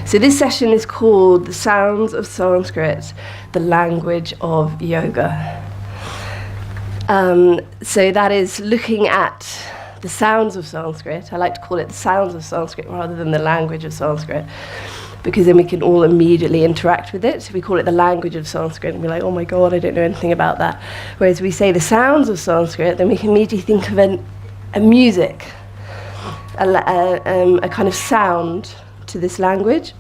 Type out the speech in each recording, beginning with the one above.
So this session is called The Sounds of Sanskrit, the Language of Yoga. So that is looking at the sounds of Sanskrit. I like to call it the sounds of Sanskrit rather than the language of Sanskrit, because then we can all immediately interact with it. If we call it the language of Sanskrit and we're like, oh my God, I don't know anything about that. Whereas if we say the sounds of Sanskrit, then we can immediately think of a music, a kind of sound to this language.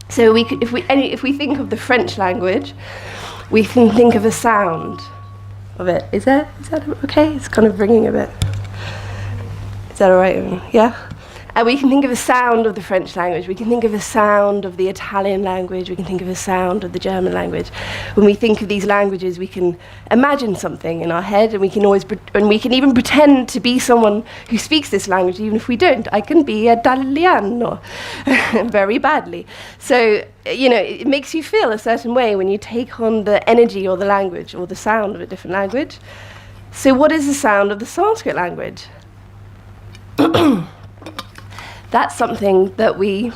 So if we think of the French language, we can think of a sound of it. Is that okay? It's kind of ringing a bit. Is that all right? Yeah? And we can think of a sound of the French language. We can think of a sound of the Italian language. We can think of a sound of the German language. When we think of these languages, we can imagine something in our head, and we can even pretend to be someone who speaks this language, even if we don't. I can be Italiano very badly. So, it makes you feel a certain way when you take on the energy or the language or the sound of a different language. So what is the sound of the Sanskrit language? That's something that we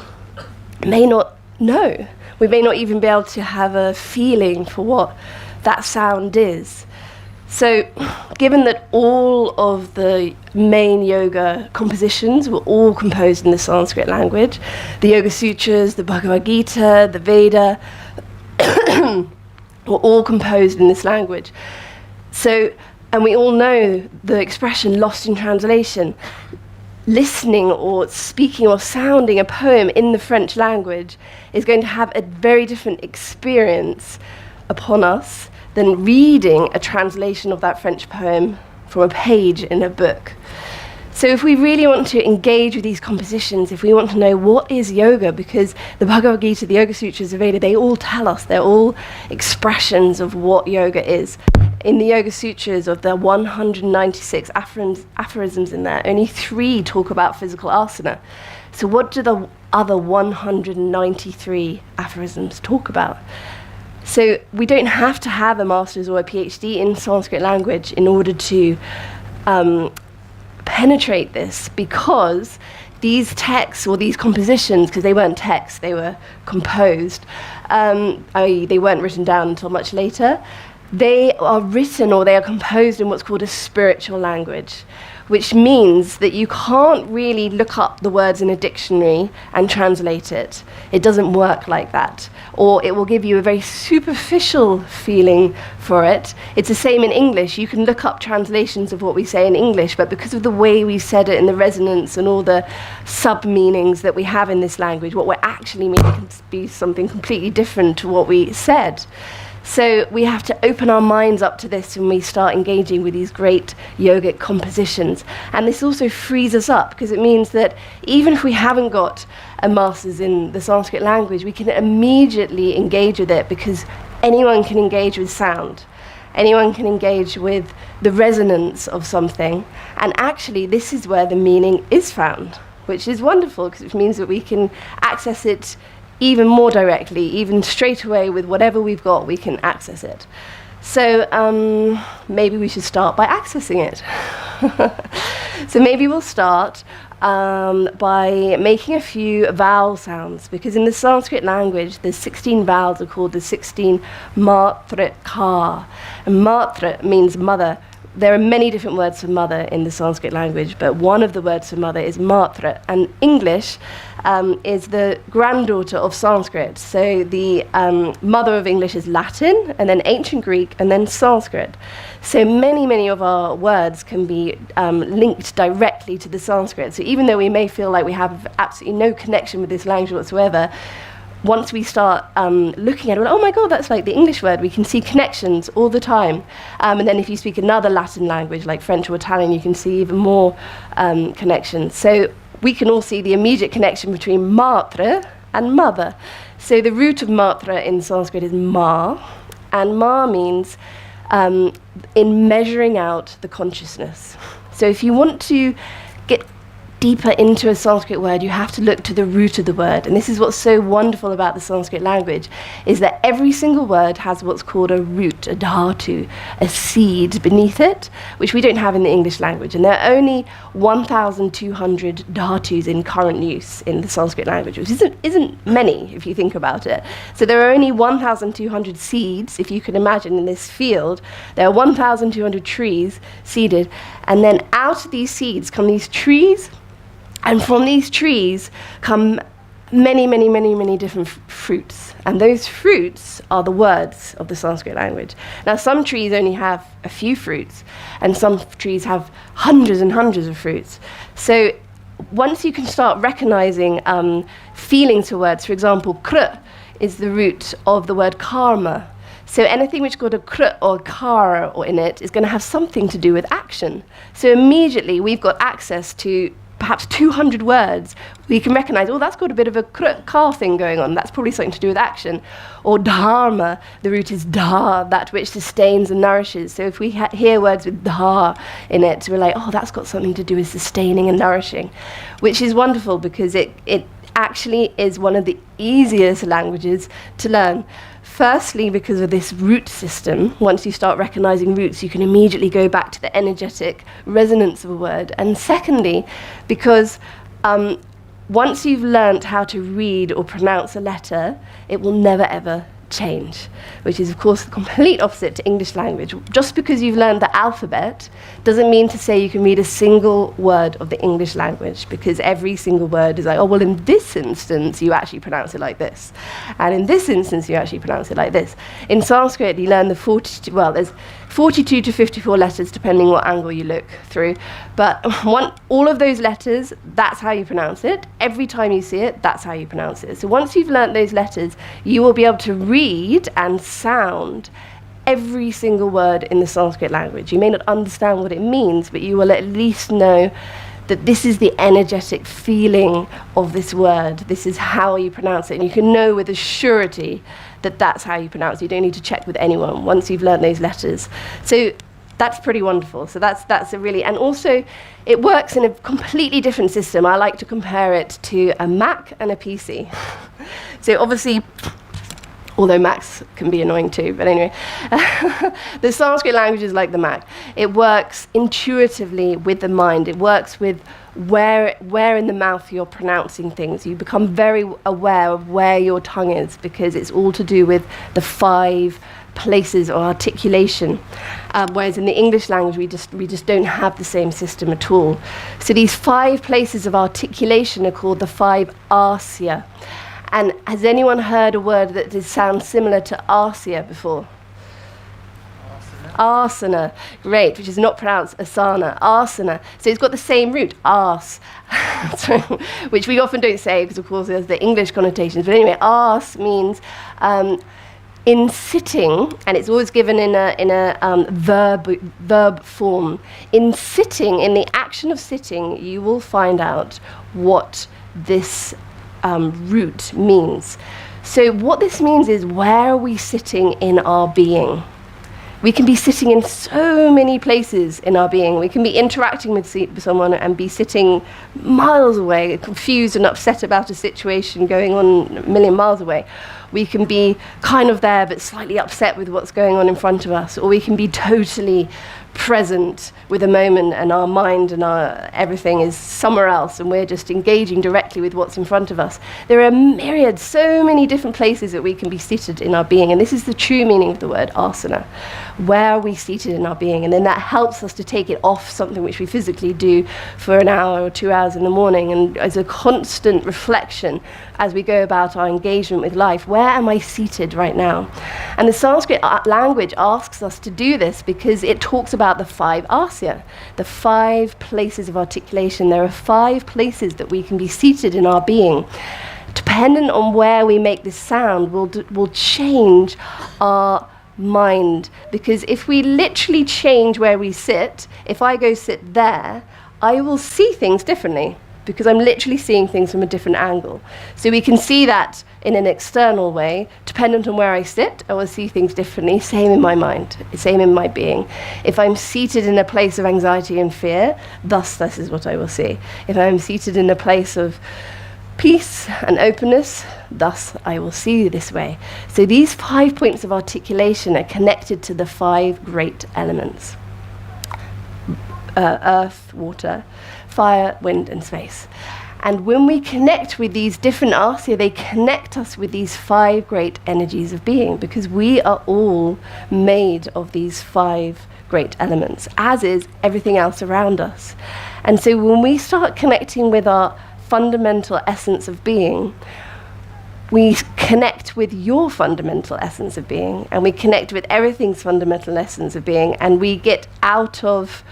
may not know. We may not even be able to have a feeling for what that sound is. So, given that all of the main yoga compositions were all composed in the Sanskrit language, the Yoga Sutras, the Bhagavad Gita, the Veda, were all composed in this language. So, and we all know the expression lost in translation. Listening or speaking or sounding a poem in the French language is going to have a very different experience upon us than reading a translation of that French poem from a page in a book. So if we really want to engage with these compositions, if we want to know what is yoga, because the Bhagavad Gita, the Yoga Sutras, the Veda, they all tell us, they're all expressions of what yoga is. In the Yoga Sutras, of the 196 aphorisms in there, only 3 talk about physical asana. So what do the other 193 aphorisms talk about? So we don't have to have a master's or a PhD in Sanskrit language in order to penetrate this, because these texts or these compositions, because they weren't texts, they were composed, they weren't written down until much later. They are written or they are composed in what's called a spiritual language, which means that you can't really look up the words in a dictionary and translate it. It doesn't work like that. Or it will give you a very superficial feeling for it. It's the same in English. You can look up translations of what we say in English, but because of the way we said it and the resonance and all the sub-meanings that we have in this language, what we're actually meaning can be something completely different to what we said. So we have to open our minds up to this when we start engaging with these great yogic compositions. And this also frees us up, because it means that even if we haven't got a master's in the Sanskrit language, we can immediately engage with it, because anyone can engage with sound. Anyone can engage with the resonance of something. And actually, this is where the meaning is found, which is wonderful, because it means that we can access it even more directly, even straight away with whatever we've got, we can access it. So maybe we should start by accessing it. So maybe we'll start by making a few vowel sounds, because in the Sanskrit language, the 16 vowels are called the 16 matra. And matra means mother. There are many different words for mother in the Sanskrit language, but one of the words for mother is matra. And English is the granddaughter of Sanskrit. So the mother of English is Latin, and then ancient Greek, and then Sanskrit. So many of our words can be linked directly to the Sanskrit. So even though we may feel like we have absolutely no connection with this language whatsoever, once we start looking at it, oh my God, that's like the English word, we can see connections all the time. And then if you speak another Latin language like French or Italian, you can see even more connections. So we can all see the immediate connection between matra and mother. So the root of matra in Sanskrit is ma, and ma means in measuring out the consciousness. So if you want to get deeper into a Sanskrit word, you have to look to the root of the word. And this is what's so wonderful about the Sanskrit language, is that every single word has what's called a root, a dhatu, a seed beneath it, which we don't have in the English language. And there are only 1,200 dhatus in current use in the Sanskrit language, which isn't many if you think about it. So there are only 1,200 seeds, if you can imagine, in this field. There are 1,200 trees seeded, and then out of these seeds come these trees. And from these trees come many, many, many, many different fruits. And those fruits are the words of the Sanskrit language. Now, some trees only have a few fruits, and some trees have hundreds and hundreds of fruits. So once you can start recognizing feelings for words, for example, kr is the root of the word karma. So anything which got a kr or kar or in it is going to have something to do with action. So immediately we've got access to perhaps 200 words. We can recognize, oh, that's got a bit of a kar thing going on. That's probably something to do with action. Or dharma, the root is dha, that which sustains and nourishes. So if we hear words with dha in it, we're like, oh, that's got something to do with sustaining and nourishing, which is wonderful because it actually is one of the easiest languages to learn. Firstly, because of this root system. Once you start recognizing roots, you can immediately go back to the energetic resonance of a word. And secondly, because once you've learnt how to read or pronounce a letter, it will never ever change, which is of course the complete opposite to English language. Just because you've learned the alphabet doesn't mean to say you can read a single word of the English language, because every single word is like, oh, well, in this instance you actually pronounce it like this, and in this instance you actually pronounce it like this. In Sanskrit you learn there's 42 to 54 letters depending what angle you look through, but all of those letters, that's how you pronounce it. Every time you see it, that's how you pronounce it. So once you've learnt those letters, you will be able to read and sound every single word in the Sanskrit language. You may not understand what it means, but you will at least know that this is the energetic feeling of this word. This is how you pronounce it. And you can know with a surety that that's how you pronounce it. You don't need to check with anyone once you've learned those letters. So that's pretty wonderful. So that's a really, and also it works in a completely different system. I like to compare it to a Mac and a PC. So obviously, although Macs can be annoying too, but anyway. The Sanskrit language is like the Mac. It works intuitively with the mind. It works with where in the mouth you're pronouncing things. You become very aware of where your tongue is, because it's all to do with the 5 places of articulation. Whereas in the English language, we just don't have the same system at all. So these 5 places of articulation are called the 5 asya. And has anyone heard a word that sounds similar to asya before? Asana. Great, which is not pronounced asana. Asana. So it's got the same root, as, which we often don't say because, of course, there's the English connotations. But anyway, as means in sitting, and it's always given in a verb form. In sitting, in the action of sitting, you will find out what this root means. So what this means is, where are we sitting in our being? We can be sitting in so many places in our being. We can be interacting with someone and be sitting miles away, confused and upset about a situation going on a million miles away. We can be kind of there but slightly upset with what's going on in front of us, or we can be totally present with a moment and our mind and our everything is somewhere else and we're just engaging directly with what's in front of us. There are myriad, so many different places that we can be seated in our being, and this is the true meaning of the word asana. Where are we seated in our being? And then that helps us to take it off something which we physically do for an hour or 2 hours in the morning, and as a constant reflection as we go about our engagement with life. Where am I seated right now? And the Sanskrit language asks us to do this because it talks about the 5 asya, the 5 places of articulation. There are 5 places that we can be seated in our being. Dependent on where we make this sound will change our mind, because if we literally change where we sit, if I go sit there, I will see things differently, because I'm literally seeing things from a different angle. So we can see that in an external way. Dependent on where I sit, I will see things differently. Same in my mind, same in my being. If I'm seated in a place of anxiety and fear, thus this is what I will see. If I'm seated in a place of peace and openness, thus I will see this way. So these 5 points of articulation are connected to the 5 great elements: earth, water, fire, wind, and space. And when we connect with these different asya, they connect us with these 5 great energies of being, because we are all made of these 5 great elements, as is everything else around us. And so when we start connecting with our fundamental essence of being, we connect with your fundamental essence of being, and we connect with everything's fundamental essence of being, and we get out of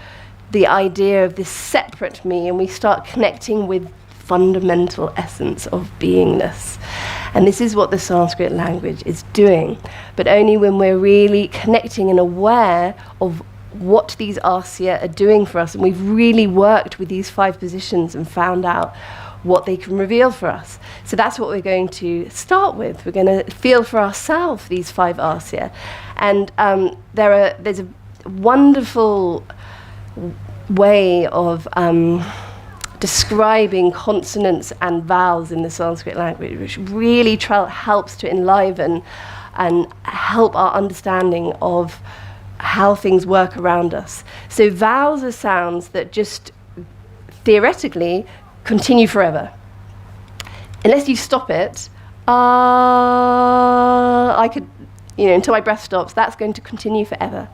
the idea of this separate me, and we start connecting with fundamental essence of beingness. And this is what the Sanskrit language is doing, but only when we're really connecting and aware of what these asya are doing for us, and we've really worked with these 5 positions and found out what they can reveal for us. So that's what we're going to start with. We're going to feel for ourselves these 5 asya. And there's a wonderful way of describing consonants and vowels in the Sanskrit language, which really helps to enliven and help our understanding of how things work around us. So vowels are sounds that just theoretically continue forever. Unless you stop it, I could, until my breath stops, that's going to continue forever.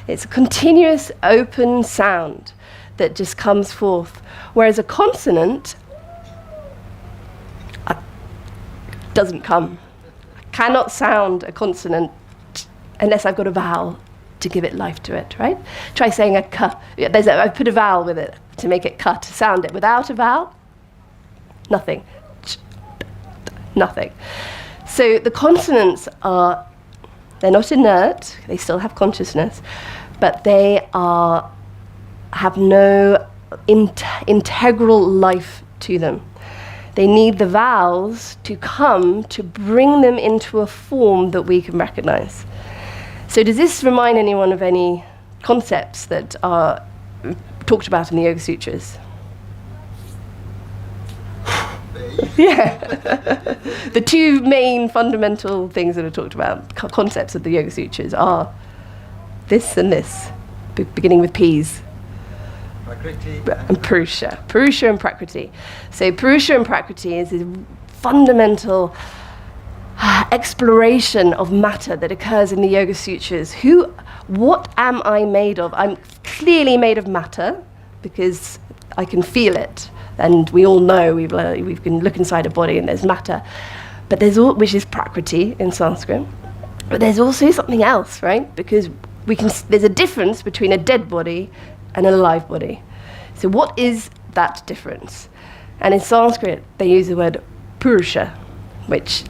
It's a continuous open sound that just comes forth. Whereas a consonant doesn't come. I cannot sound a consonant unless I've got a vowel to give it life to it, right? Try saying a k. I put a vowel with it to make it k, to sound it. Without a vowel, nothing. Nothing. So the consonants they're not inert, they still have consciousness, but they have no integral life to them. They need the vowels to come to bring them into a form that we can recognize. So does this remind anyone of any concepts that are talked about in the Yoga Sutras? Yeah. The 2 main fundamental things that are talked about, concepts of the Yoga Sutras, are this and this, beginning with P's. Prakriti and Purusha. Purusha and Prakriti. So Purusha and Prakriti is a fundamental exploration of matter that occurs in the Yoga Sutras. What am I made of? I'm clearly made of matter because I can feel it. And we all know, we can look inside a body and there's matter. But which is Prakriti in Sanskrit. But there's also something else, right? Because there's a difference between a dead body and an alive body. So what is that difference? And in Sanskrit, they use the word Purusha, which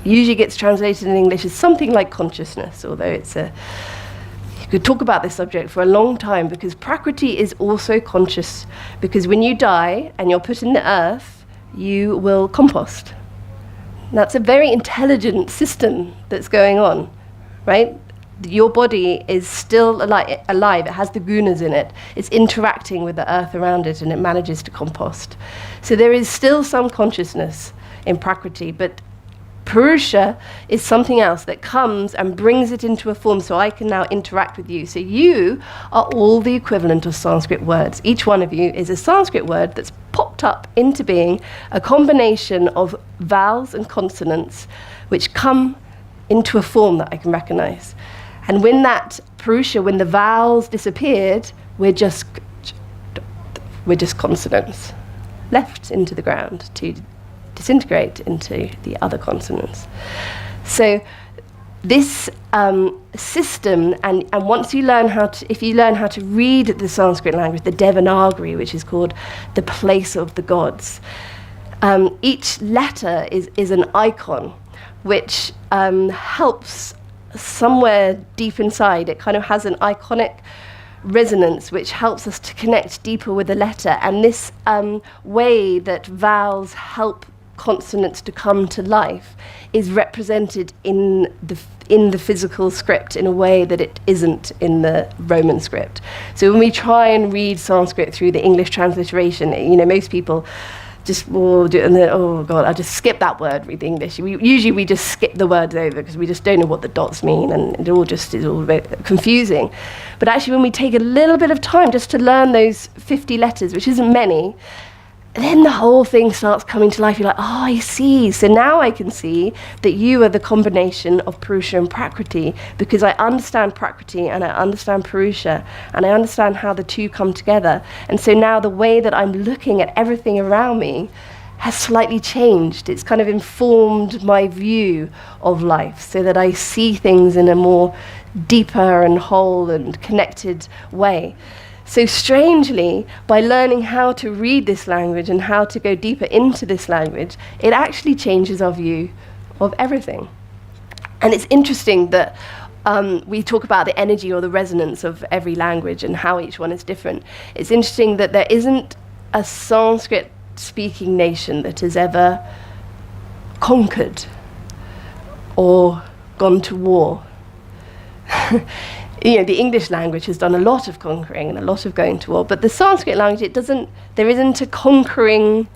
usually gets translated in English as something like consciousness, although you could talk about this subject for a long time, because Prakriti is also conscious, because when you die and you're put in the earth, you will compost. That's a very intelligent system that's going on, right? Your body is still alive. It has the gunas in it. It's interacting with the earth around it, and it manages to compost. So there is still some consciousness in Prakriti, but Purusha is something else that comes and brings it into a form so I can now interact with you. So you are all the equivalent of Sanskrit words. Each one of you is a Sanskrit word that's popped up into being, a combination of vowels and consonants which come into a form that I can recognize. And when that Purusha, when the vowels disappeared, we're just consonants left into the ground to disintegrate into the other consonants. So this system, and once you learn if you learn how to read the Sanskrit language, the Devanagari, which is called the place of the gods, each letter is an icon, which helps somewhere deep inside. It kind of has an iconic resonance, which helps us to connect deeper with the letter. And this way that vowels help consonants to come to life is represented in the physical script in a way that it isn't in the Roman script. So when we try and read Sanskrit through the English transliteration, most people just will do it and then, oh God, I'll just skip that word, read the English. Usually we just skip the words over because we just don't know what the dots mean, and it all is all a bit confusing. But actually when we take a little bit of time just to learn those 50 letters, which isn't many, then the whole thing starts coming to life. You're like, oh, I see. So now I can see that you are the combination of Purusha and Prakriti, because I understand Prakriti and I understand Purusha, and I understand how the two come together. And so now the way that I'm looking at everything around me has slightly changed. It's kind of informed my view of life so that I see things in a more deeper and whole and connected way. So strangely, by learning how to read this language and how to go deeper into this language, it actually changes our view of everything. And it's interesting that we talk about the energy or the resonance of every language and how each one is different. It's interesting that there isn't a Sanskrit-speaking nation that has ever conquered or gone to war. The English language has done a lot of conquering and a lot of going to war, but the Sanskrit language, there isn't a conquering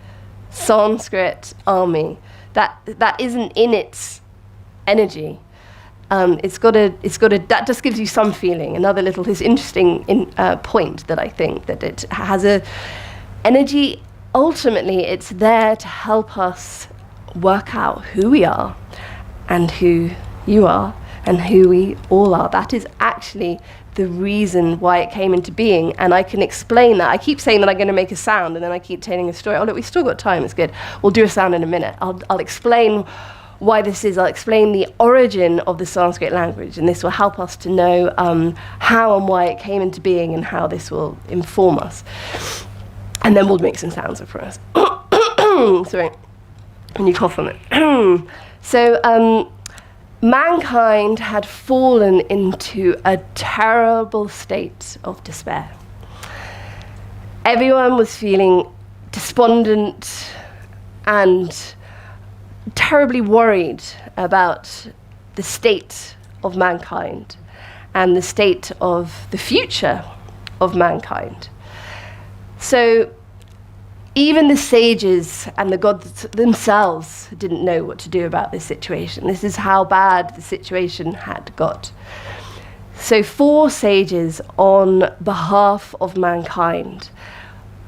Sanskrit army. That isn't in its energy. That just gives you some feeling. Another this interesting point that I think that it has a energy. Ultimately, it's there to help us work out who we are and who you are and who we all are. That is actually the reason why it came into being, and I can explain that. I keep saying that I'm going to make a sound, and then I keep telling a story. Oh, look, we've still got time, it's good. We'll do a sound in a minute. I'll explain why this is. I'll explain the origin of the Sanskrit language, and this will help us to know how and why it came into being and how this will inform us. And then we'll make some sounds for us. Sorry, when you cough on it. So, mankind had fallen into a terrible state of despair. Everyone was feeling despondent and terribly worried about the state of mankind and the state of the future of mankind. So even the sages and the gods themselves didn't know what to do about this situation. This is how bad the situation had got. So 4 sages on behalf of mankind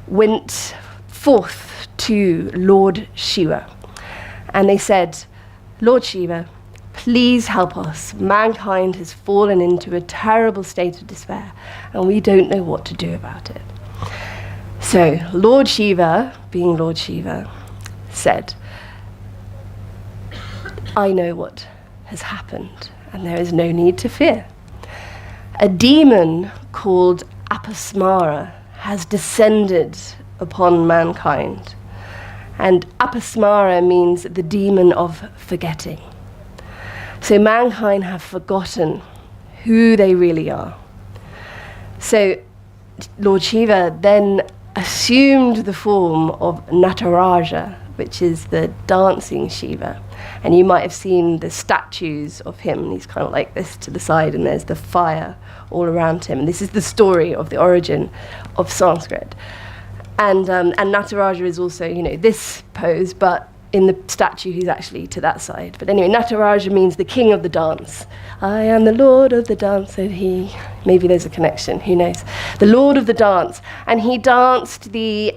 went forth to Lord Shiva. And they said, Lord Shiva, please help us. Mankind has fallen into a terrible state of despair, and we don't know what to do about it. So Lord Shiva, being Lord Shiva, said, I know what has happened, and there is no need to fear. A demon called Apasmara has descended upon mankind. And Apasmara means the demon of forgetting. So mankind have forgotten who they really are. So Lord Shiva then assumed the form of Nataraja, which is the dancing Shiva. And you might have seen the statues of him. He's kind of like this to the side, and there's the fire all around him. And this is the story of the origin of Sanskrit. And Nataraja is also, this pose, but in the statue he's actually to that side. But anyway, Nataraja means the king of the dance. I am the lord of the dance, said he. Maybe there's a connection, who knows. The lord of the dance. And he danced the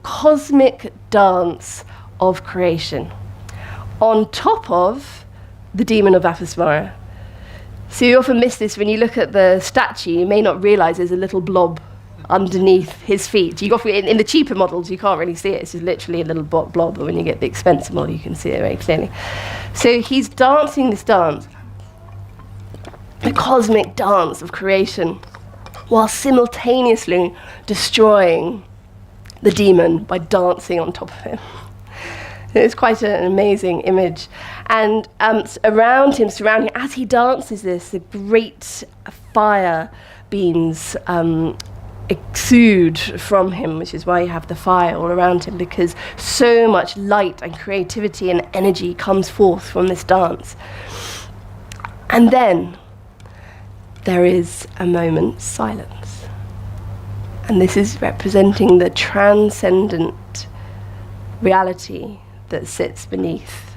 cosmic dance of creation on top of the demon of Apasmara. So you often miss this when you look at the statue. You may not realize there's a little blob underneath his feet. In the cheaper models, you can't really see it. It's just literally a little blob, but when you get the expensive model, you can see it very clearly. So he's dancing this dance, the cosmic dance of creation, while simultaneously destroying the demon by dancing on top of him. It's quite an amazing image. And around him, surrounding him, as he dances this, a great fire beings exude from him, which is why you have the fire all around him, because so much light and creativity and energy comes forth from this dance. And then there is a moment's silence. And this is representing the transcendent reality that sits beneath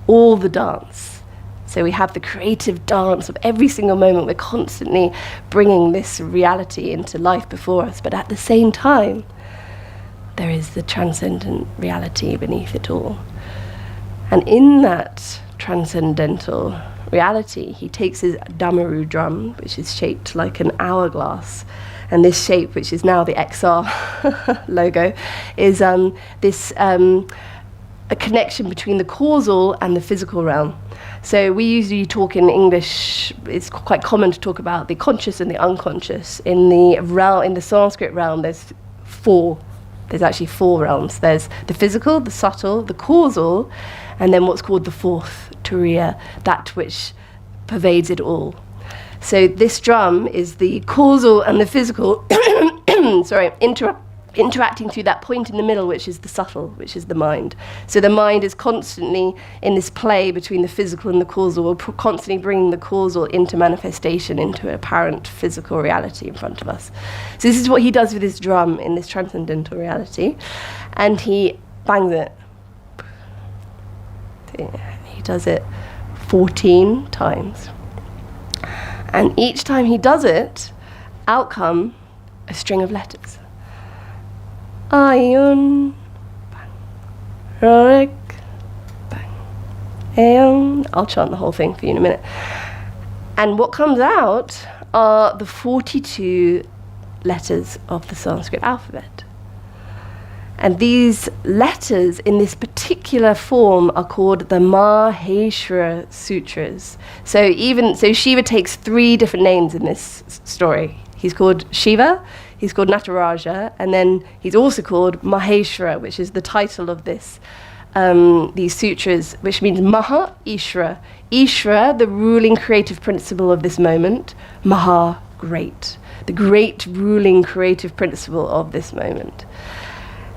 all the dance. So we have the creative dance of every single moment. We're constantly bringing this reality into life before us, but at the same time, there is the transcendent reality beneath it all. And in that transcendental reality, he takes his damaru drum, which is shaped like an hourglass, and this shape, which is now the XR logo, is a connection between the causal and the physical realm. So we usually talk in English, it's quite common to talk about the conscious and the unconscious. In the Sanskrit realm, there's actually four realms. There's the physical, the subtle, the causal, and then what's called the fourth, turiya, that which pervades it all. So this drum is the causal and the physical, interacting through that point in the middle, which is the subtle, which is the mind. So the mind is constantly in this play between the physical and the causal. We're constantly bringing the causal into manifestation, into apparent physical reality in front of us. So this is what he does with his drum in this transcendental reality. And he bangs it. He does it 14 times. And each time he does it, out come a string of letters. Ayun, bang, Rorik, bang, Aeon. I'll chant the whole thing for you in a minute. And what comes out are the 42 letters of the Sanskrit alphabet. And these letters in this particular form are called the Maheshwara Sutras. So Shiva takes 3 different names in this story. He's called Shiva, he's called Nataraja, and then he's also called Maheshwara, which is the title of these sutras, which means Maha Ishvara. Ishvara, the ruling creative principle of this moment. Maha, great. The great ruling creative principle of this moment.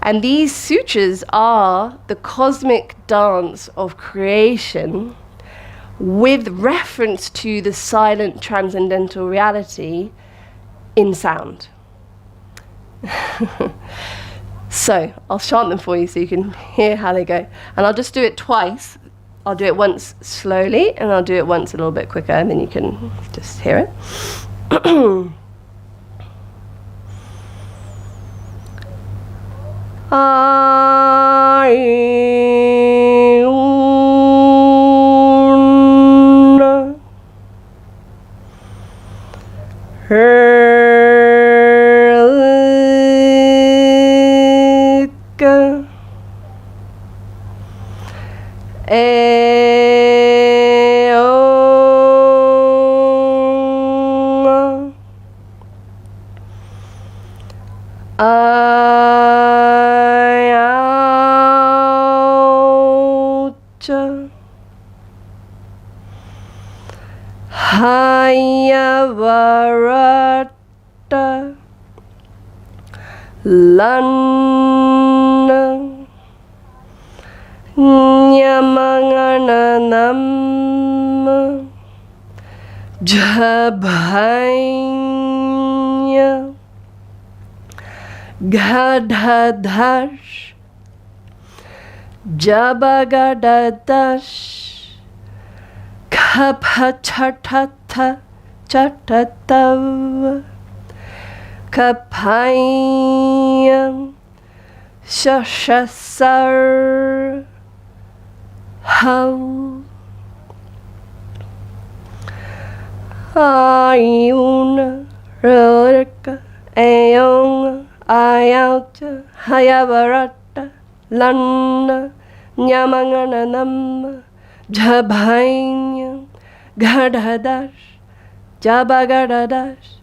And these sutras are the cosmic dance of creation with reference to the silent transcendental reality in sound. So I'll chant them for you so you can hear how they go. And I'll just do it twice. I'll do it once slowly and I'll do it once a little bit quicker, and then you can just hear it. Hayavarata Lanna Nyamangananam Jabhanya Gadhadash Jabagadadash Kapachatata Chatatav Kapayam Shashasar How Ayuna Rurika Ayon Ayauta Hayavarata Lanna Nyamangananam Jabhanya Gadhadash Jabagadadash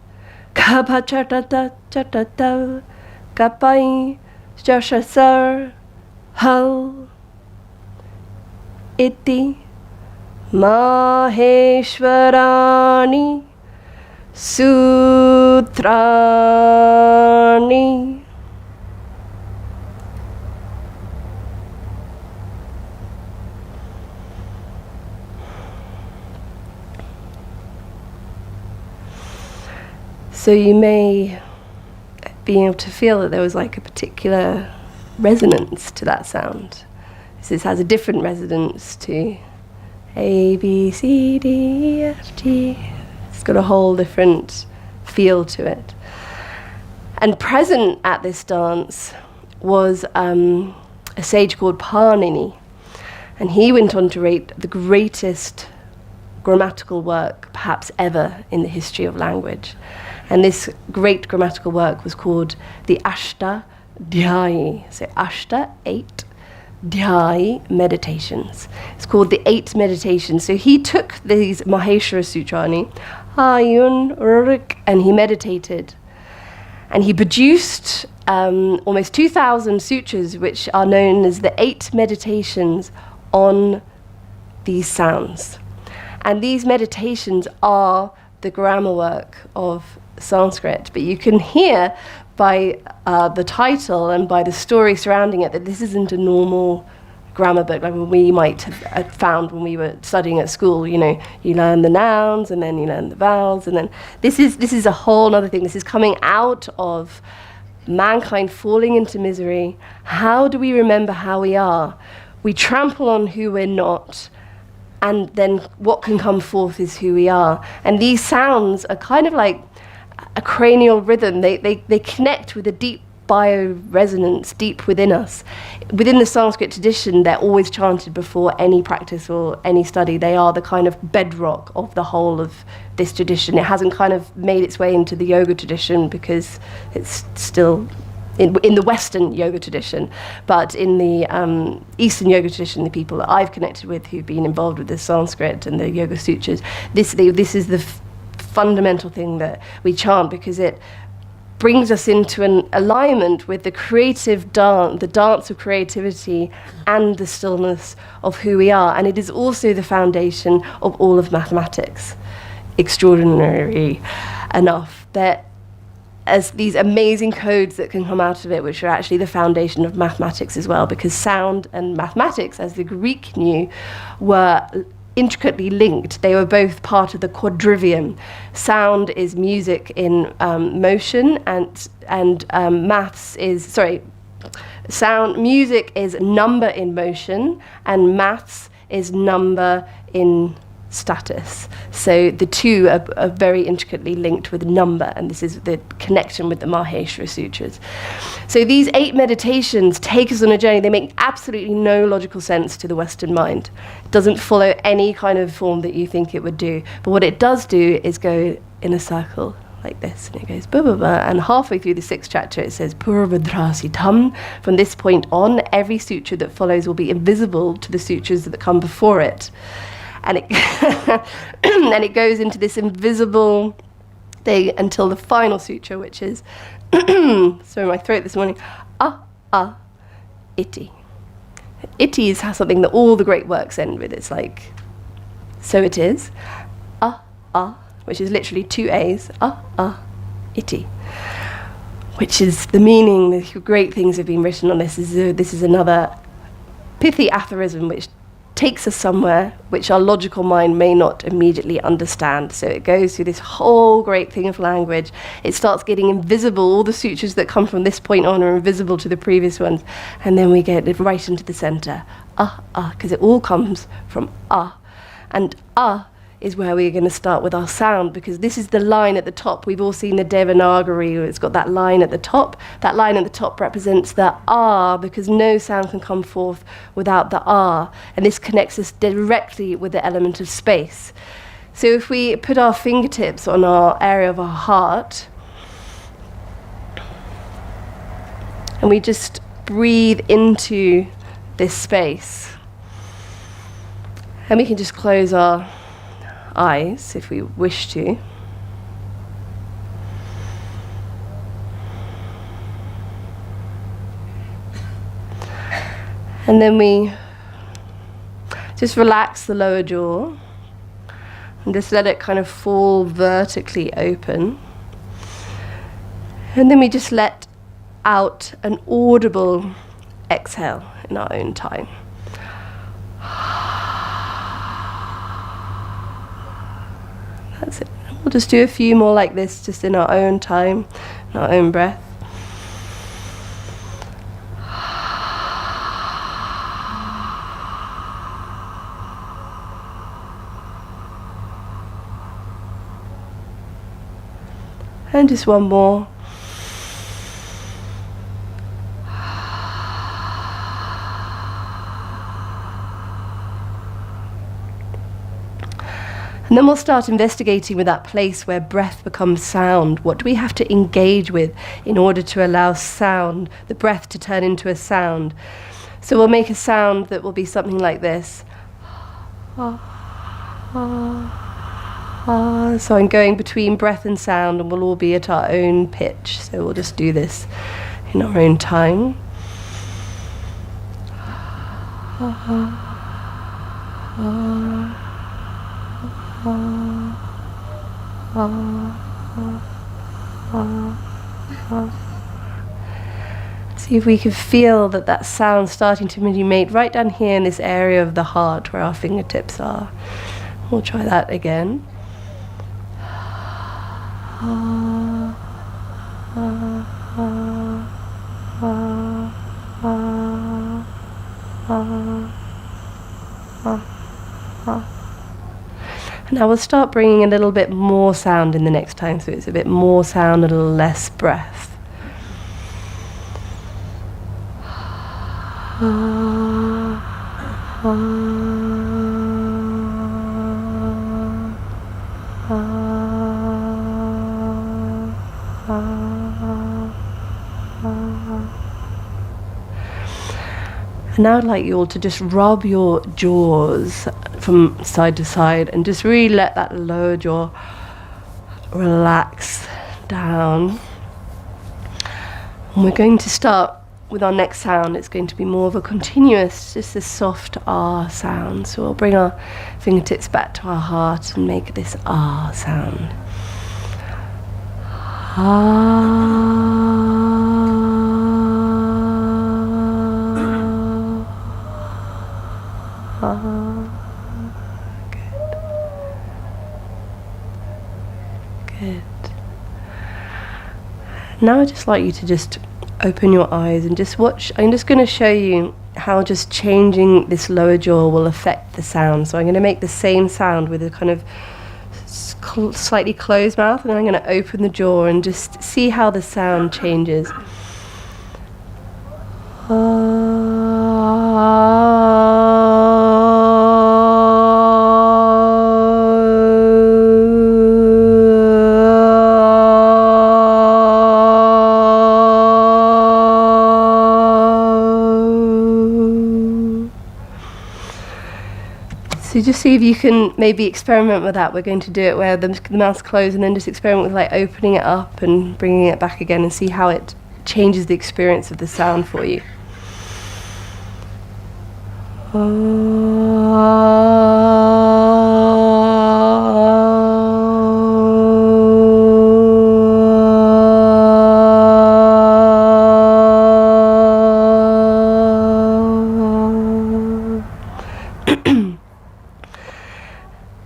Kapachatata Chatatav Kapai Shashasar Hal Iti Maheshwarani Su Sutrani. So you may be able to feel that there was like a particular resonance to that sound. This has a different resonance to A, B, C, D, E, F, G. It's got a whole different feel to it. And present at this dance was a sage called Panini. And he went on to write the greatest grammatical work perhaps ever in the history of language. And this great grammatical work was called the Ashtadhyayi. So Ashta, 8, Dhyayi, meditations. It's called the 8 meditations. So he took these Maheshwara Sutrani, Ayun, Rurik, and he meditated. And he produced almost 2,000 sutras, which are known as the 8 meditations on these sounds. And these meditations are the grammar work of Sanskrit. But you can hear by the title and by the story surrounding it that this isn't a normal grammar book like we might have found when we were studying at school. You know, you learn the nouns and then you learn the vowels, and then this is a whole other thing. This is coming out of mankind falling into misery. How do we remember how we are? We trample on who we're not, and then what can come forth is who we are. And these sounds are kind of like a cranial rhythm. They connect with a deep bio-resonance deep within us. Within the Sanskrit tradition, they're always chanted before any practice or any study. They are the kind of bedrock of the whole of this tradition. It hasn't kind of made its way into the yoga tradition because it's still in the Western yoga tradition, but in the Eastern yoga tradition, the people that I've connected with who've been involved with the Sanskrit and the Yoga Sutras, this is the fundamental thing that we chant, because it brings us into an alignment with the creative dance, the dance of creativity and the stillness of who we are. And it is also the foundation of all of mathematics. Extraordinary enough that as these amazing codes that can come out of it, which are actually the foundation of mathematics as well, because sound and mathematics, as the Greek knew, were intricately linked. They were both part of the quadrivium. Sound is music in motion, and maths is, music is number in motion, and maths is number in status. So the two are very intricately linked with number, and this is the connection with the Maheshwara Sutras. So these 8 meditations take us on a journey. They make absolutely no logical sense to the Western mind. It doesn't follow any kind of form that you think it would do. But what it does do is go in a circle like this, and it goes ba ba ba, and halfway through the 6th chapter it says Purvadrasitam. From this point on, every sutra that follows will be invisible to the sutras that come before it. And it and it goes into this invisible thing until the final sutra, which is, sorry, my throat this morning, iti. Iti is something that all the great works end with. It's like, so it is, which is literally 2 A's, iti. Which is the meaning, the great things have been written on this. This is another pithy aphorism which takes us somewhere which our logical mind may not immediately understand. So it goes through this whole great thing of language. It starts getting invisible. All the sutras that come from this point on are invisible to the previous ones. And then we get it right into the center. Because it all comes from And is where we're going to start with our sound, because this is the line at the top. We've all seen the Devanagari, where it's got that line at the top. That line at the top represents the R, because no sound can come forth without the R. And this connects us directly with the element of space. So if we put our fingertips on our area of our heart, and we just breathe into this space, and we can just close our eyes if we wish to. And then we just relax the lower jaw and just let it kind of fall vertically open. And then we just let out an audible exhale in our own time. That's it. We'll just do a few more like this, just in our own time, in our own breath. And just one more. And then we'll start investigating with that place where breath becomes sound. What do we have to engage with in order to allow sound, the breath, to turn into a sound? So we'll make a sound that will be something like this. So I'm going between breath and sound, and we'll all be at our own pitch. So we'll just do this in our own time. See if we can feel that sound starting to emanate right down here in this area of the heart where our fingertips are. We'll try that again. Now we'll start bringing a little bit more sound in the next time, so it's a bit more sound, a little less breath. And now I'd like you all to just rub your jaws from side to side and just really let that lower jaw relax down. And we're going to start with our next sound. It's going to be more of a continuous, just a soft R sound. So we'll bring our fingertips back to our heart and make this R sound. Good. Now I'd just like you to just open your eyes and just watch. I'm just going to show you how just changing this lower jaw will affect the sound. So I'm going to make the same sound with a kind of slightly closed mouth, and then I'm going to open the jaw and just see how the sound changes. So just see if you can maybe experiment with that. We're going to do it where the mouth's closed, and then just experiment with like opening it up and bringing it back again, and see how it changes the experience of the sound for you.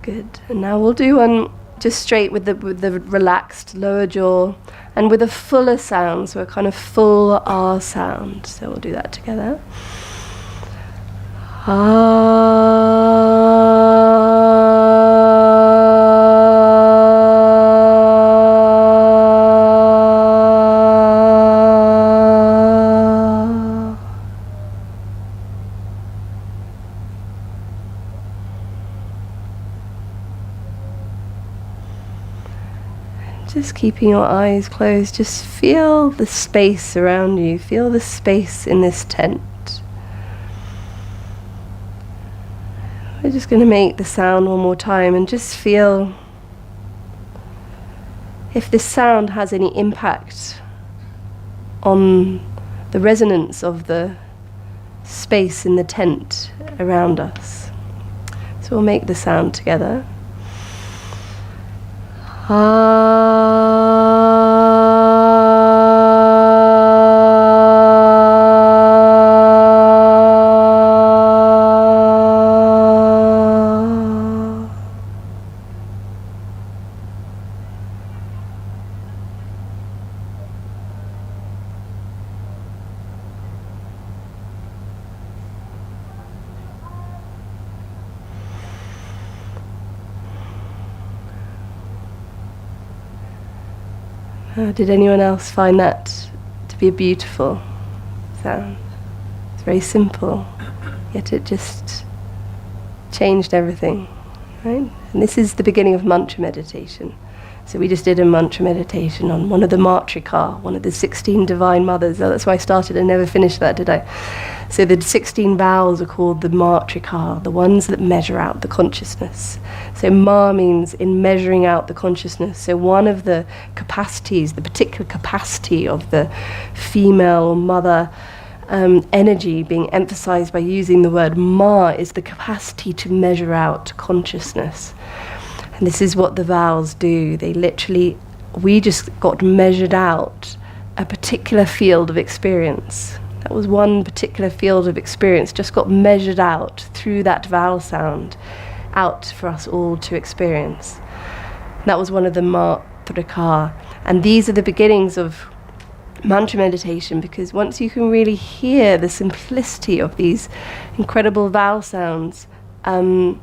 Good. And now we'll do one just straight with the relaxed lower jaw and with a fuller sound, so a kind of full R sound. So we'll do that together. Just keeping your eyes closed, just feel the space around you, feel the space in this tent. We're just going to make the sound one more time and just feel if this sound has any impact on the resonance of the space in the tent around us. So we'll make the sound together. Ah. Did anyone else find that to be a beautiful sound? It's very simple, yet it just changed everything, right? And this is the beginning of mantra meditation. So we just did a mantra meditation on one of the matrika, one of the 16 divine mothers. Oh, that's why I started and never finished that, did I? So the 16 vowels are called the matrika, the ones that measure out the consciousness. So ma means in measuring out the consciousness. So one of the capacities, the particular capacity of the female mother energy being emphasized by using the word ma is the capacity to measure out consciousness. And this is what the vowels do. They literally, we just got measured out a particular field of experience. That was one particular field of experience, just got measured out through that vowel sound, out for us all to experience. That was one of the matrika. And these are the beginnings of mantra meditation, because once you can really hear the simplicity of these incredible vowel sounds, then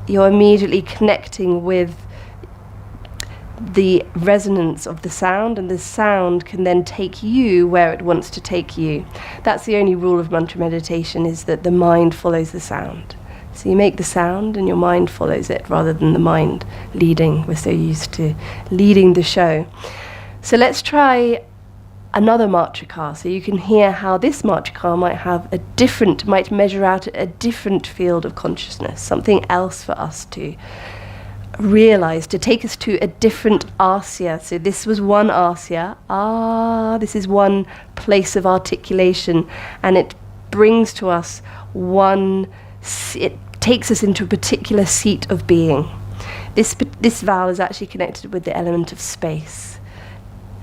you're immediately connecting with the resonance of the sound, and the sound can then take you where it wants to take you. That's the only rule of mantra meditation, is that the mind follows the sound. So you make the sound and your mind follows it, rather than the mind leading. We're so used to leading the show. So let's try another matrika, so you can hear how this matrika might measure out a different field of consciousness, something else for us to realize, to take us to a different asya. So this was one asya, this is one place of articulation, and it brings to us it takes us into a particular seat of being. This vowel is actually connected with the element of space.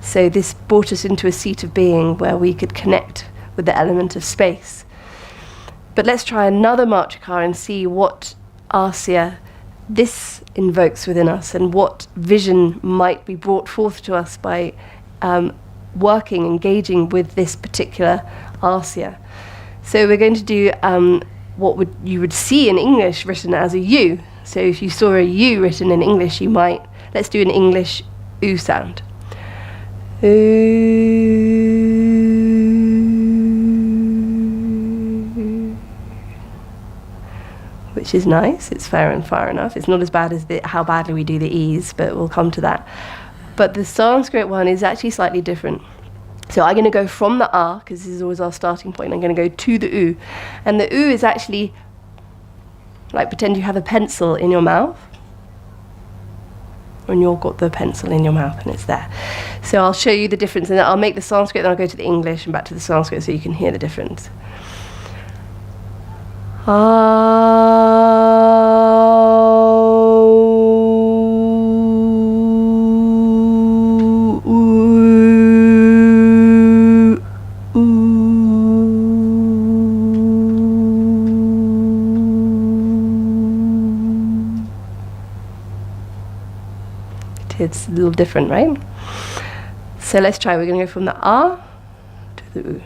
So this brought us into a seat of being where we could connect with the element of space. But let's try another matrika and see what asya this invokes within us, and what vision might be brought forth to us by engaging with this particular asya. So we're going to do what you would see in English written as a U. So if you saw a U written in English, let's do an English U sound. Which is nice, it's fair and far enough. It's not as bad as how badly we do the E's, but we'll come to that. But the Sanskrit one is actually slightly different. So I'm going to go from the A, because this is always our starting point. I'm going to go to the U. And the U is actually like pretend you have a pencil in your mouth. When you've got the pencil in your mouth and it's there. So I'll show you the difference, and I'll make the Sanskrit, then I'll go to the English and back to the Sanskrit so you can hear the difference. It's a little different, right? So let's try. We're going to go from the A to the U.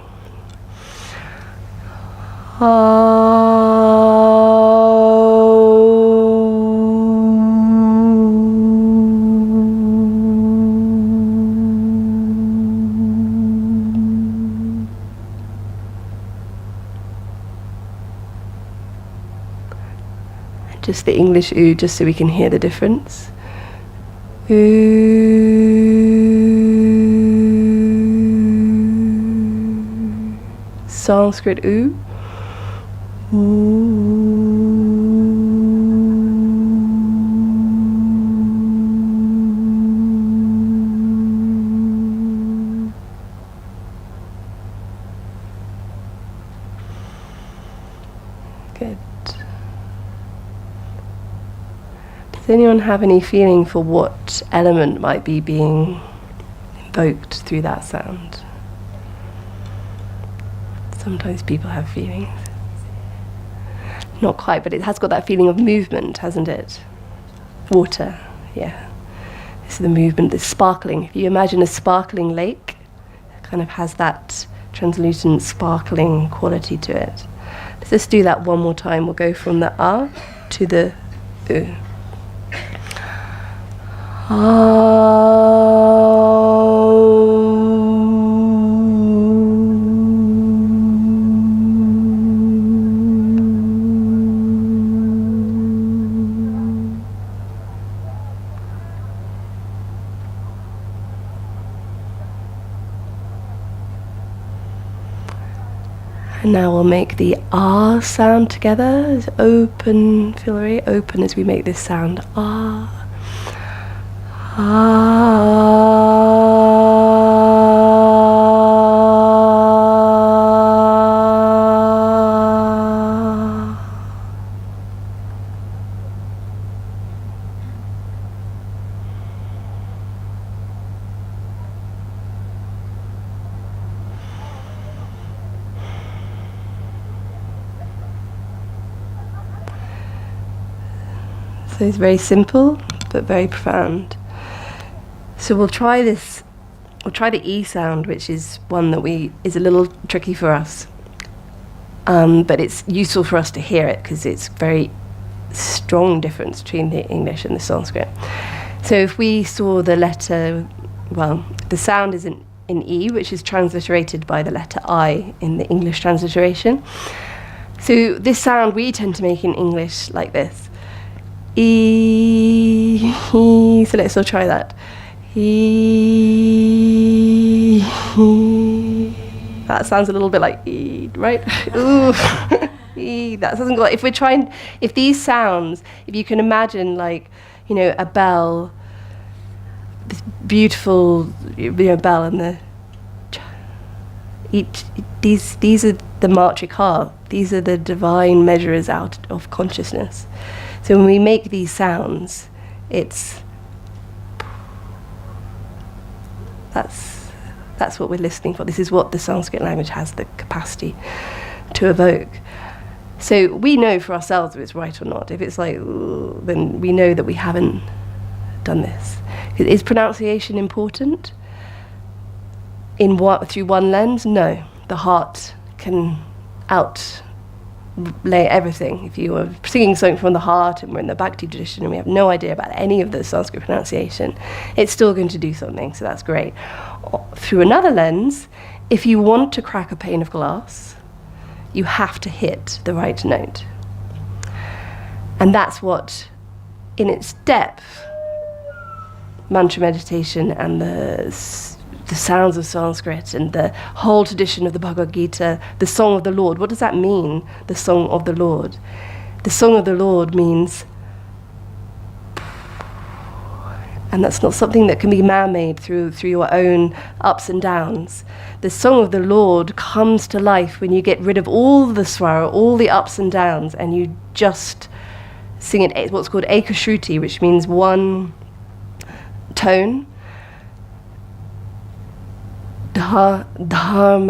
Just the English U, just so we can hear the difference. Sanskrit U. Good. Does anyone have any feeling for what element might be being invoked through that sound? Sometimes people have feelings. Not quite, but it has got that feeling of movement, hasn't it? Water, yeah. This is the movement, the sparkling. If you imagine a sparkling lake, it kind of has that translucent, sparkling quality to it. Let's just do that one more time. We'll go from the A to the U. And now we'll make the R sound together. It's open, feel very open as we make this sound. R. So it's very simple, but very profound. So we'll try this. We'll try the E sound, which is one that is a little tricky for us. But it's useful for us to hear it because it's very strong difference between the English and the Sanskrit. So if we saw the letter, well, the sound is in E, which is transliterated by the letter I in the English transliteration. So this sound we tend to make in English like this. E, he. So let's all try that. E, he. That sounds a little bit like E, right? Ooh, E. That doesn't go. If these sounds, if you can imagine, like, you know, a bell, this beautiful, bell, and these are the matrika. These are the divine measures out of consciousness. So when we make these sounds, that's what we're listening for. This is what the Sanskrit language has the capacity to evoke. So we know for ourselves if it's right or not. If it's like, ooh, then we know that we haven't done this. Is pronunciation important through one lens? No. The heart can outlay everything. If you were singing something from the heart and we're in the Bhakti tradition and we have no idea about any of the Sanskrit pronunciation, it's still going to do something, so that's great. Through another lens, if you want to crack a pane of glass, you have to hit the right note. And that's what, in its depth, mantra meditation and the sounds of Sanskrit and the whole tradition of the Bhagavad Gita, the Song of the Lord. What does that mean, the Song of the Lord? The Song of the Lord means, and that's not something that can be man-made through your own ups and downs. The Song of the Lord comes to life when you get rid of all the swara, all the ups and downs, and you just sing it, what's called ekashruti, which means one tone. Dharma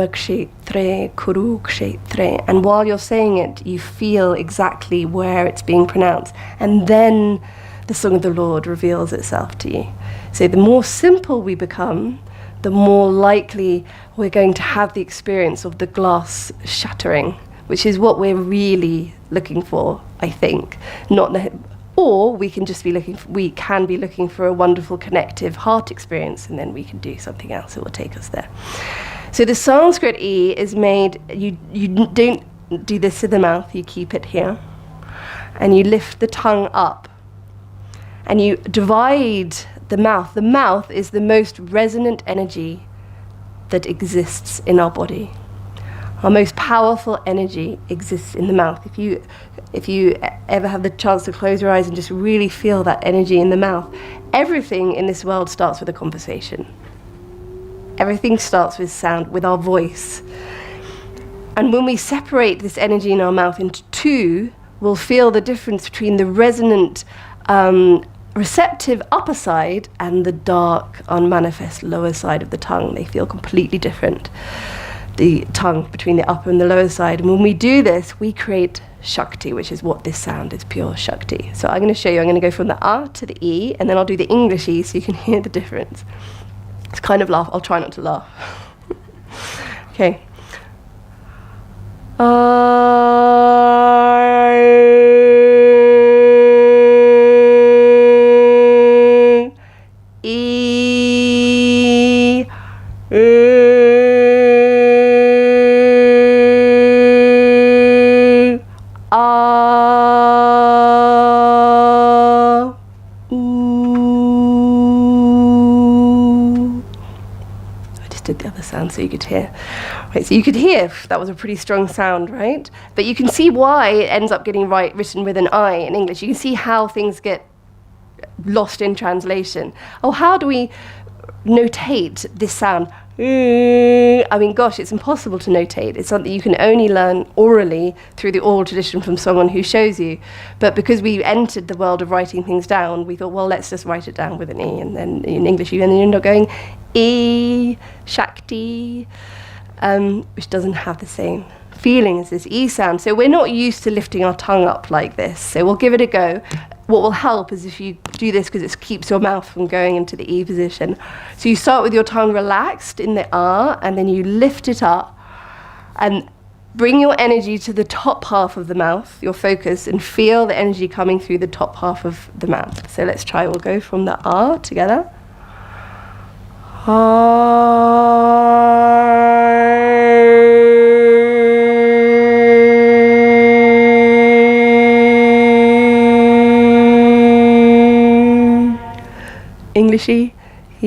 kshetre, kuru kshetre. And while you're saying it, you feel exactly where it's being pronounced. And then the Song of the Lord reveals itself to you. So the more simple we become, the more likely we're going to have the experience of the glass shattering, which is what we're really looking for, I think. Or we can just be looking for a wonderful connective heart experience, and then we can do something else that will take us there. So the Sanskrit E is made, you don't do this to the mouth, you keep it here, and you lift the tongue up, and you divide the mouth. The mouth is the most resonant energy that exists in our body. Our most powerful energy exists in the mouth. If you ever have the chance to close your eyes and just really feel that energy in the mouth, everything in this world starts with a conversation. Everything starts with sound, with our voice. And when we separate this energy in our mouth into two, we'll feel the difference between the resonant, receptive upper side and the dark, unmanifest lower side of the tongue. They feel completely different. The tongue between the upper and the lower side. And when we do this, we create Shakti, which is what this sound is, pure Shakti. So I'm going to show you, I'm going to go from the A to the E, and then I'll do the English E so you can hear the difference. It's kind of laugh, I'll try not to laugh. Okay. Did the other sound so you could hear. Right, so you could hear that was a pretty strong sound, right? But you can see why it ends up getting written with an I in English. You can see how things get lost in translation. Oh, how do we notate this sound? I mean, gosh, it's impossible to notate. It's something you can only learn orally through the oral tradition from someone who shows you. But because we entered the world of writing things down, we thought, well, let's just write it down with an E. And then in English, you end up going E, Shakti, which doesn't have the same feeling as this E sound. So we're not used to lifting our tongue up like this. So we'll give it a go. What will help is if you do this because it keeps your mouth from going into the E position. So you start with your tongue relaxed in the R, and then you lift it up and bring your energy to the top half of the mouth, your focus, and feel the energy coming through the top half of the mouth. So let's try. We'll go from the R together. Englishy. So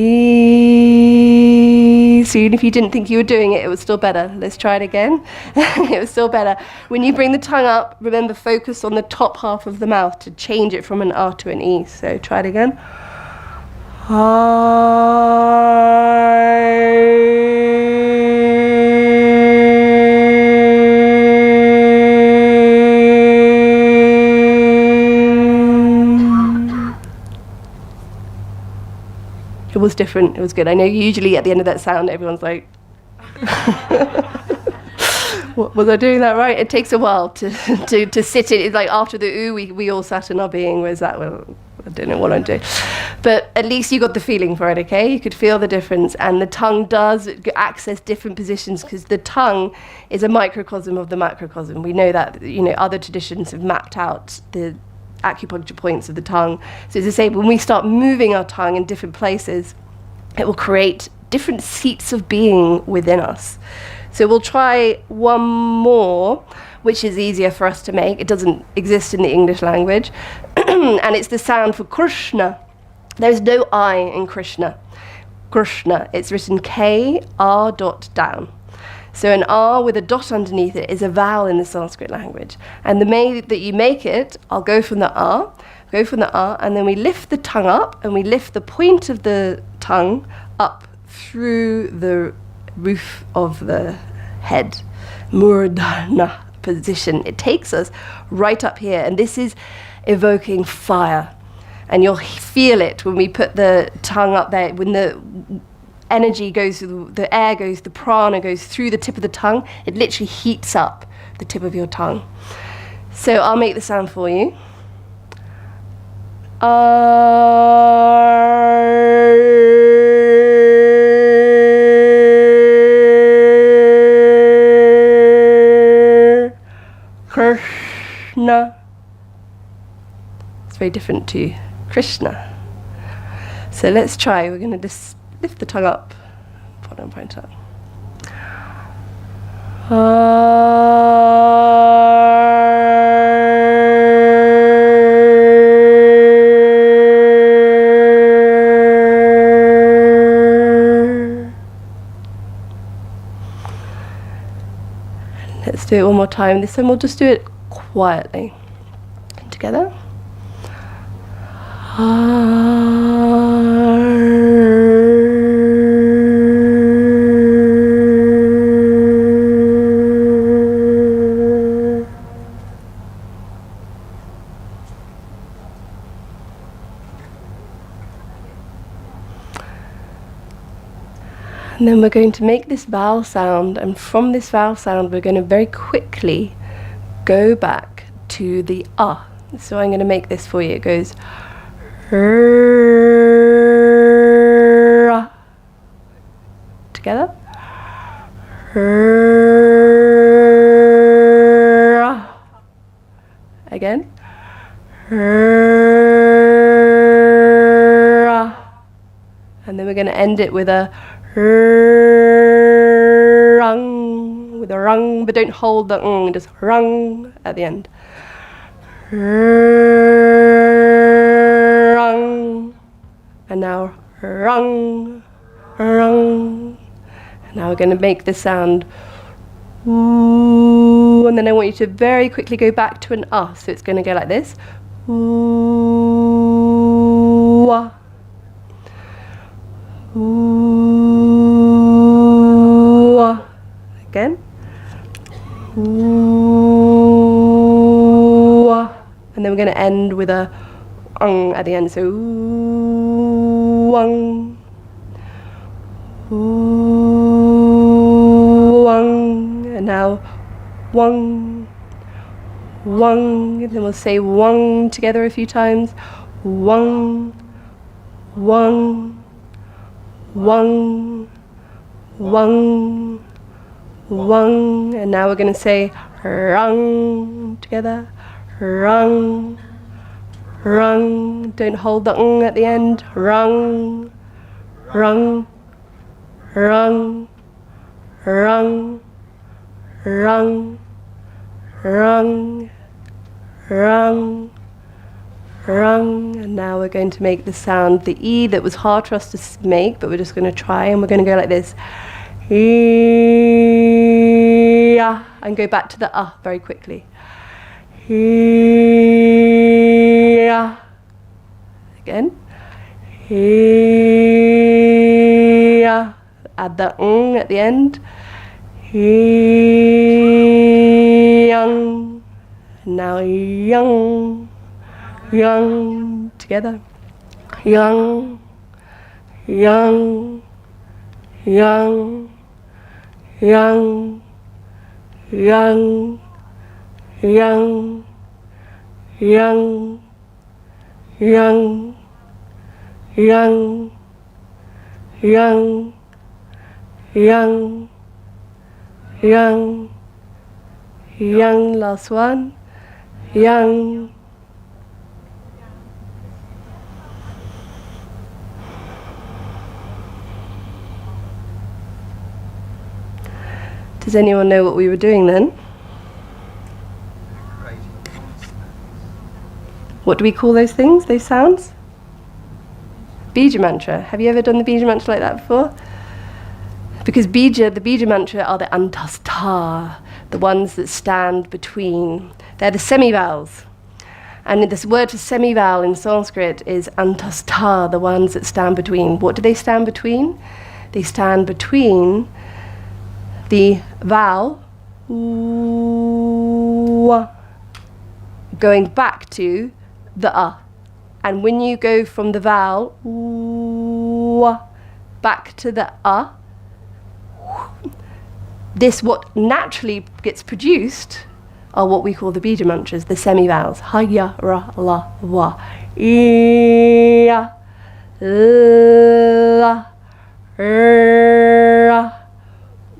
even if you didn't think you were doing it, it was still better. Let's try it again. It was still better. When you bring the tongue up, remember, focus on the top half of the mouth to change it from an R to an E. So try it again. It was different. It was good. I know usually at the end of that sound, everyone's like, was I doing that right? It takes a while to sit in. It's like after the ooh, we all sat in our being. Whereas that, well, I don't know what I'm doing. But at least you got the feeling for it, okay? You could feel the difference. And the tongue does access different positions because the tongue is a microcosm of the macrocosm. We know that, other traditions have mapped out the acupuncture points of the tongue. So to say, when we start moving our tongue in different places, it will create different seats of being within us. So we'll try one more, which is easier for us to make. It doesn't exist in the English language. And it's the sound for Krishna. There's no I in Krishna. Krishna, it's written K-R dot down. So an R with a dot underneath it is a vowel in the Sanskrit language. And the way that you make it, I'll go from the R, and then we lift the tongue up, and we lift the point of the tongue up through the roof of the head. Murdana position. It takes us right up here, and this is evoking fire. And you'll feel it when we put the tongue up there, when the energy goes through, the air goes, the prana goes through the tip of the tongue, it literally heats up the tip of your tongue. So I'll make the sound for you. Krishna. It's very different to Krishna. So let's try. We're going to just lift the tongue up. Bottom point up. Let's do it one more time. This time we'll just do it quietly. Together. And then we're going to make this vowel sound, and from this vowel sound we're going to very quickly go back to the ah. So I'm going to make this for you. It goes together. Again. And then we're we're going to end it with a rung, but don't hold the just rung at the end. Rung, and now rung, rung. And now we're going to make the sound ooh, and then I want you to very quickly go back to an so it's going to go like this. Ooh, ooh, again. Ooh, and then we're going to end with a at the end. So ooh, ooh, and now wang, wang, and then we'll say wang together a few times. Wang, wang, wang, wang, wang, and now we're going to say rung together. Rung, rung, don't hold the at the end. Rung, rung, rung, rung, rung, rung, rung, rung. And now we're going to make the sound, the E that was hard for us to make, but we're just going to try, and we're going to go like this. E-ah, and go back to the very quickly. E-ah. Again. E-ah. Add the at the end. Young. Now young, young together. Young, young, young, young, young, young, young, young, young, young, young, young, young. Last one. Young. Does anyone know what we were doing then? What do we call those things, those sounds? Bija mantra. Have you ever done the bija mantra like that before? Because the bija mantra are the antastha, the ones that stand between. They're the semi-vowels. And this word for semi-vowel in Sanskrit is antastha, the ones that stand between. What do they stand between? They stand between the vowel, ooh, going back to the And when you go from the vowel, ooh, back to the this what naturally gets produced are what we call the bija mantras, the semi-vowels. Ha, ya, ra, la, wa. Ya, la, ra,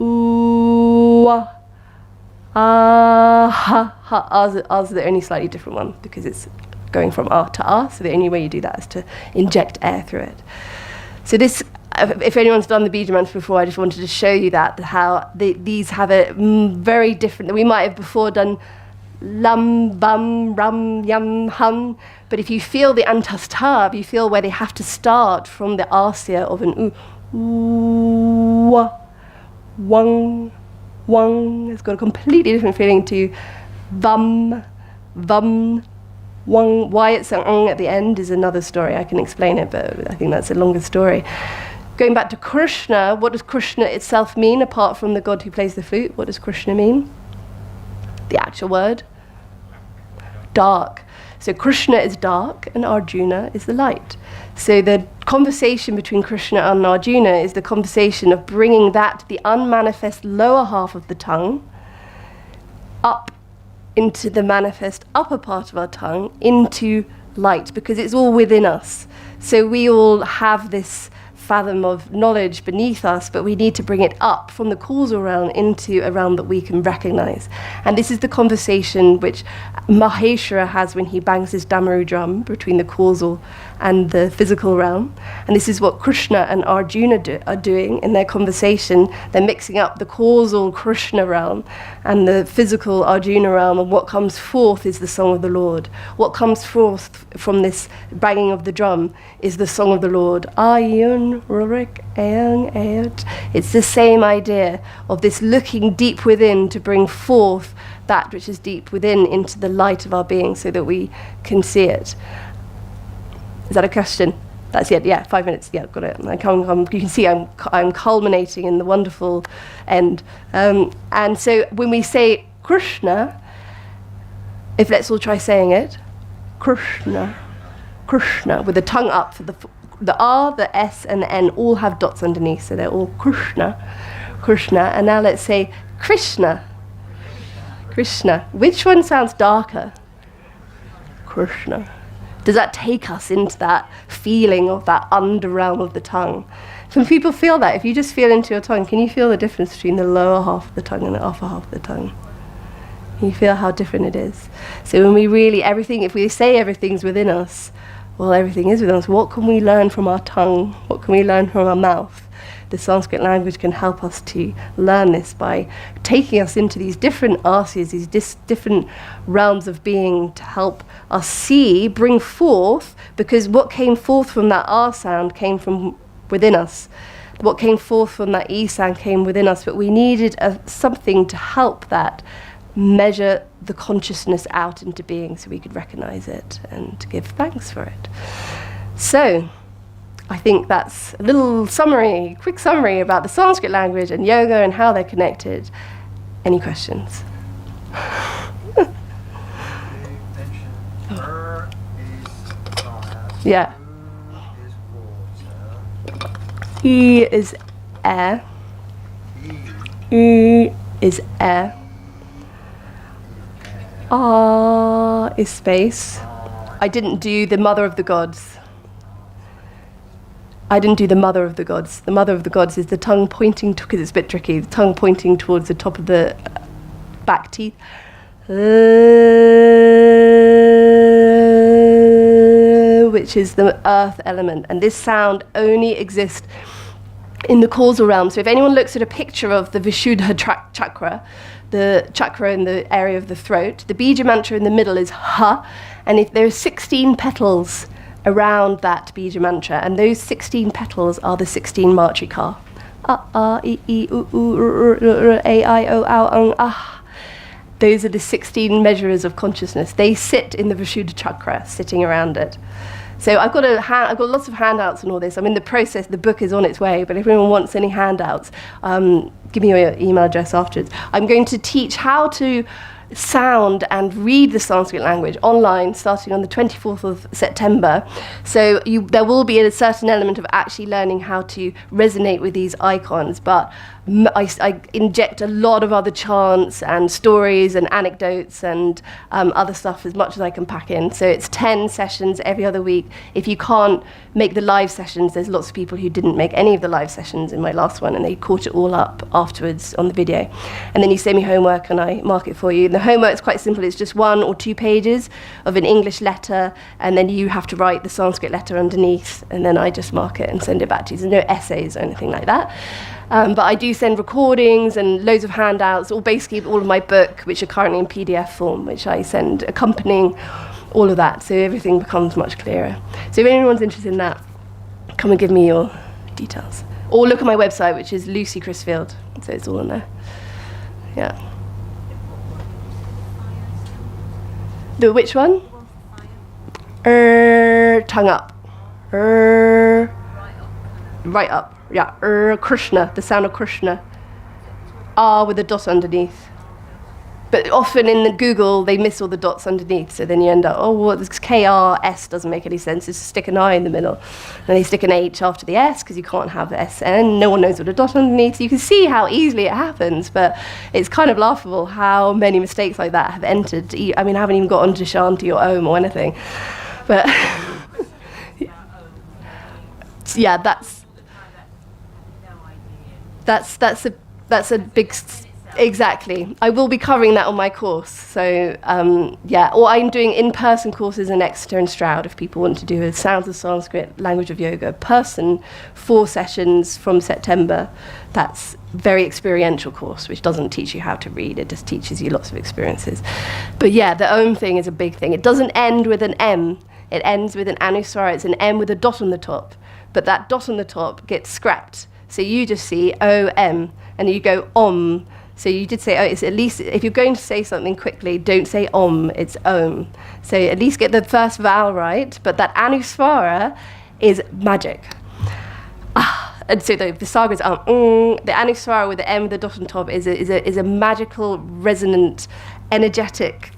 ooh, ha. R's are the only slightly different one because it's going from R to R, so the only way you do that is to inject air through it. So this, if anyone's done the bija mantra before, I just wanted to show you that, how these have a very different, we might have before done lam, bum, rum, yum, hum, but if you feel the antastha, you feel where they have to start from the arsia of an wang, wang. It's got a completely different feeling to vum, vum, wang. Why it's an at the end is another story. I can explain it, but I think that's a longer story. Going back to Krishna, what does Krishna itself mean, apart from the god who plays the flute? What does Krishna mean? The actual word? Dark. So Krishna is dark and Arjuna is the light. So the conversation between Krishna and Arjuna is the conversation of bringing that, the unmanifest lower half of the tongue, up into the manifest upper part of our tongue, into light, because it's all within us. So we all have this fathom of knowledge beneath us, but we need to bring it up from the causal realm into a realm that we can recognize. And this is the conversation which Maheshwara has when he bangs his damaru drum between the causal and the physical realm. And this is what Krishna and Arjuna are doing in their conversation. They're mixing up the causal Krishna realm and the physical Arjuna realm, and what comes forth is the song of the Lord. What comes forth from this banging of the drum is the song of the Lord. Ayun Rurik Ayang Ayut. It's the same idea of this looking deep within to bring forth that which is deep within into the light of our being so that we can see it. Is that a question? That's it, yeah, 5 minutes, yeah, got it. You can see I'm culminating in the wonderful end. And so when we say Krishna, if let's all try saying it, Krishna, Krishna, with the tongue up, for the R, the S, and the N all have dots underneath, so they're all Krishna, Krishna. And now let's say Krishna, Krishna. Which one sounds darker? Krishna. Does that take us into that feeling of that underrealm of the tongue? Some people feel that. If you just feel into your tongue, can you feel the difference between the lower half of the tongue and the upper half of the tongue? Can you feel how different it is? So when we really, if we say everything's within us, well, everything is within us. What can we learn from our tongue? What can we learn from our mouth? The Sanskrit language can help us to learn this by taking us into these different asyas, these different realms of being, to help us see, bring forth, because what came forth from that R sound came from within us. What came forth from that E sound came within us, but we needed something to help that measure the consciousness out into being so we could recognize it and to give thanks for it. So, I think that's a little summary, quick summary about the Sanskrit language and yoga and how they're connected. Any questions? You mentioned er is fire. Yeah. U is water. E is air. E U is air. Ah is space. I didn't do the mother of the gods. I didn't do the mother of the gods. The mother of the gods is the tongue pointing, because it's a bit tricky, the tongue pointing towards the top of the back teeth. Which is the earth element. And this sound only exists in the causal realm. So if anyone looks at a picture of the Vishuddha chakra, the chakra in the area of the throat, the bija mantra in the middle is ha, and if there are 16 petals around that bija mantra, and those 16 petals are the 16 matrika. E, E, U, U, R, R, R, A, I, O, Au, Ah. Those are the 16 measures of consciousness. They sit in the Vishuddha chakra, sitting around it. So I've got lots of handouts and all this. I'm in the process. The book is on its way, but if anyone wants any handouts, give me your email address afterwards. I'm going to teach how to sound and read the Sanskrit language online starting on the 24th of September. So there will be a certain element of actually learning how to resonate with these icons, but I inject a lot of other chants and stories and anecdotes and other stuff as much as I can pack in. So it's 10 sessions every other week. If you can't make the live sessions, there's lots of people who didn't make any of the live sessions in my last one, and they caught it all up afterwards on the video. And then you send me homework and I mark it for you. And the homework is quite simple. It's just 1 or 2 pages of an English letter, and then you have to write the Sanskrit letter underneath, and then I just mark it and send it back to you. There's no essays or anything like that. But I do send recordings and loads of handouts, or basically all of my book, which are currently in PDF form, which I send accompanying all of that, so everything becomes much clearer. So if anyone's interested in that, come and give me your details. Or look at my website, which is Lucy Crisfield, so it's all on there. Yeah. The which one? Tongue up. Right up. Yeah, Krishna, the sound of Krishna. R with a dot underneath. But often in the Google, they miss all the dots underneath, so then you end up, this KRS doesn't make any sense, just stick an I in the middle. And they stick an H after the S, because you can't have SN, no one knows what a dot underneath. So you can see how easily it happens, but it's kind of laughable how many mistakes like that have entered. I mean, I haven't even got onto Shanti or Om or anything. But, yeah, that's... That's a big exactly. I will be covering that on my course. So yeah, or I'm doing in-person courses in Exeter and Stroud if people want to do a Sounds of Sanskrit, Language of Yoga person, 4 sessions from September. That's very experiential course, which doesn't teach you how to read. It just teaches you lots of experiences. But yeah, the Om thing is a big thing. It doesn't end with an M. It ends with an anuswara. It's an M with a dot on the top. But that dot on the top gets scrapped. So you just see O-M, and you go Om. So you did say, oh, it's at least, if you're going to say something quickly, don't say Om, it's Om. So at least get the first vowel right, but that anuswara is magic. And so the saga is the anuswara with the M with the dot on top is a magical, resonant, energetic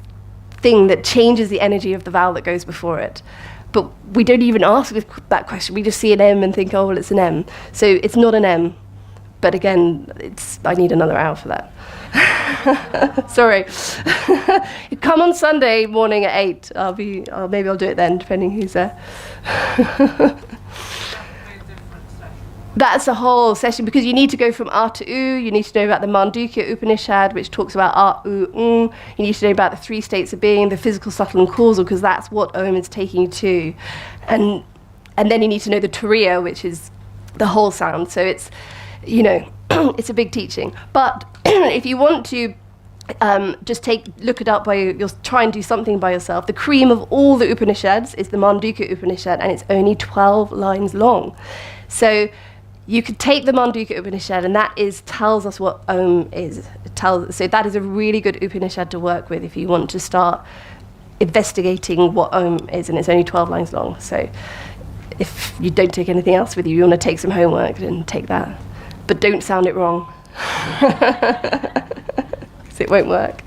thing that changes the energy of the vowel that goes before it. But we don't even ask that question. We just see an M and think, oh, well, it's an M. So it's not an M. But again, I need another hour for that. Sorry. Come on Sunday morning at 8. Maybe I'll do it then, depending who's there. That's a whole session, because you need to go from A to U. You need to know about the Mandukya Upanishad, which talks about A, U, You need to know about the 3 states of being, the physical, subtle, and causal, because that's what Om is taking you to. And then you need to know the Turiya, which is the whole sound. So it's, it's a big teaching. But if you want to just look it up try and do something by yourself, the cream of all the Upanishads is the Mandukya Upanishad, and it's only 12 lines long. So you could take the Mandukya Upanishad, and that tells us what Om is. So that is a really good Upanishad to work with if you want to start investigating what Om is, and it's only 12 lines long. So if you don't take anything else with you, you want to take some homework, then take that. But don't sound it wrong, because it won't work.